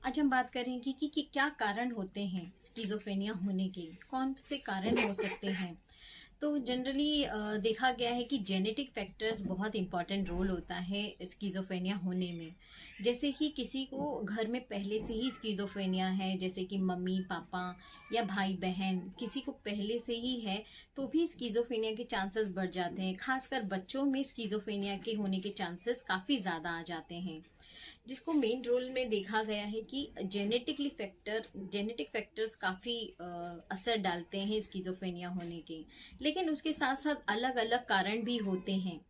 आज हम बात करेंगे कि क्या कारण होते हैं स्किज़ोफ्रेनिया होने के, कौन से कारण हो सकते हैं। तो जनरली देखा गया है कि जेनेटिक फैक्टर्स बहुत इंपॉर्टेंट रोल होता है स्किज़ोफ्रेनिया होने में। जैसे कि किसी को घर में पहले से ही स्किज़ोफ्रेनिया है, जैसे कि मम्मी पापा या भाई बहन, किसी को पहले से ही है, तो भी स्किज़ोफ्रेनिया के चांसेस बढ़ जाते हैं। खासकर बच्चों में स्किज़ोफ्रेनिया के होने के चांसेस काफ़ी ज़्यादा आ जाते हैं, जिसको मेन रोल में देखा गया है कि जेनेटिक फैक्टर्स काफ़ी असर डालते हैं स्किज़ोफ्रेनिया होने के। लेकिन उसके साथ साथ अलग अलग कारण भी होते हैं।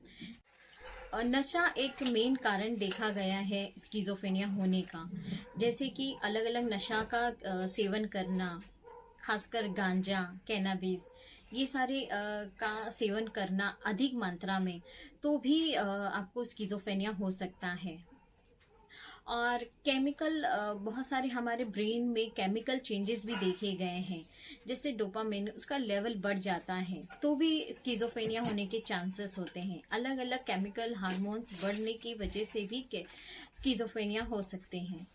नशा एक मेन कारण देखा गया है स्किज़ोफ्रेनिया होने का। जैसे कि अलग अलग नशा का सेवन करना, खासकर गांजा, कैनाबिस, ये सारे का सेवन करना अधिक मात्रा में, तो भी आपको स्किज़ोफ्रेनिया हो सकता है। और केमिकल, बहुत सारे हमारे ब्रेन में केमिकल चेंजेस भी देखे गए हैं। जैसे डोपामिन, उसका लेवल बढ़ जाता है तो भी स्किज़ोफ्रेनिया होने के चांसेस होते हैं। अलग अलग केमिकल हार्मोन्स बढ़ने की वजह से भी स्किज़ोफ्रेनिया हो सकते हैं।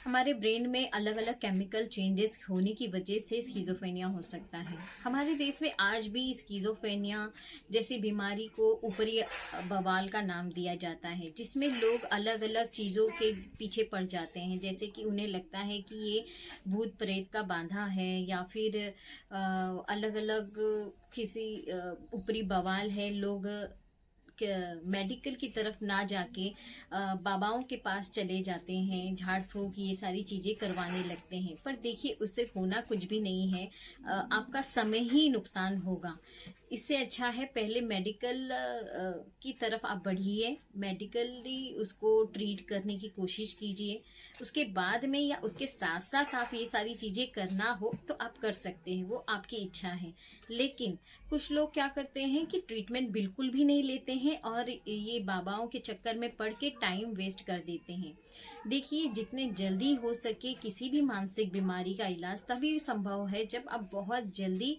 हमारे ब्रेन में अलग अलग केमिकल चेंजेस होने की वजह से स्किज़ोफ्रेनिया हो सकता है। हमारे देश में आज भी स्किज़ोफ्रेनिया जैसी बीमारी को ऊपरी बवाल का नाम दिया जाता है, जिसमें लोग अलग अलग चीज़ों के पीछे पड़ जाते हैं। जैसे कि उन्हें लगता है कि ये भूत प्रेत का बांधा है, या फिर अलग अलग किसी ऊपरी बवाल है। लोग मेडिकल की तरफ ना जाके बाबाओं के पास चले जाते हैं, झाड़ फूंक ये सारी चीजें करवाने लगते हैं। पर देखिए, उससे होना कुछ भी नहीं है। आपका समय ही नुकसान होगा। इससे अच्छा है पहले मेडिकल की तरफ आप बढ़िए, मेडिकली उसको ट्रीट करने की कोशिश कीजिए। उसके बाद में या उसके साथ साथ आप ये सारी चीजें करना हो तो आप कर सकते हैं, वो आपकी इच्छा है। लेकिन कुछ लोग क्या करते हैं कि ट्रीटमेंट बिल्कुल भी नहीं लेते हैं और ये बाबाओं के चक्कर में पड़ के टाइम वेस्ट कर देते हैं। देखिए, जितने जल्दी हो सके किसी भी मानसिक बीमारी का इलाज तभी संभव है जब आप बहुत जल्दी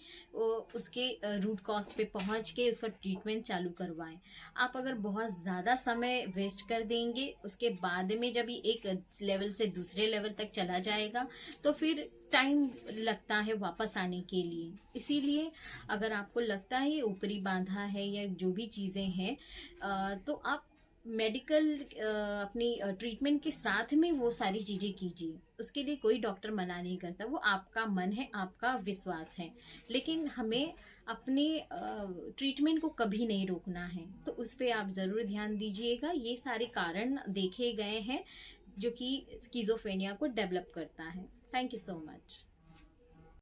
उसके रूट कॉज पे पहुंच के उसका ट्रीटमेंट चालू करवाएं। आप अगर बहुत ज़्यादा समय वेस्ट कर देंगे, उसके बाद में जब ये एक लेवल से दूसरे लेवल तक चला जाएगा तो फिर टाइम लगता है वापस आने के लिए। इसीलिए अगर आपको लगता है ये ऊपरी बांधा है या जो भी चीज़ें हैं, तो आप मेडिकल अपनी ट्रीटमेंट के साथ में वो सारी चीज़ें कीजिए। उसके लिए कोई डॉक्टर मना नहीं करता, वो आपका मन है, आपका विश्वास है। लेकिन हमें अपने ट्रीटमेंट को कभी नहीं रोकना है, तो उस पर आप ज़रूर ध्यान दीजिएगा। ये सारे कारण देखे गए हैं जो कि स्किज़ोफ्रेनिया को डेवलप करता है। Thank you so much.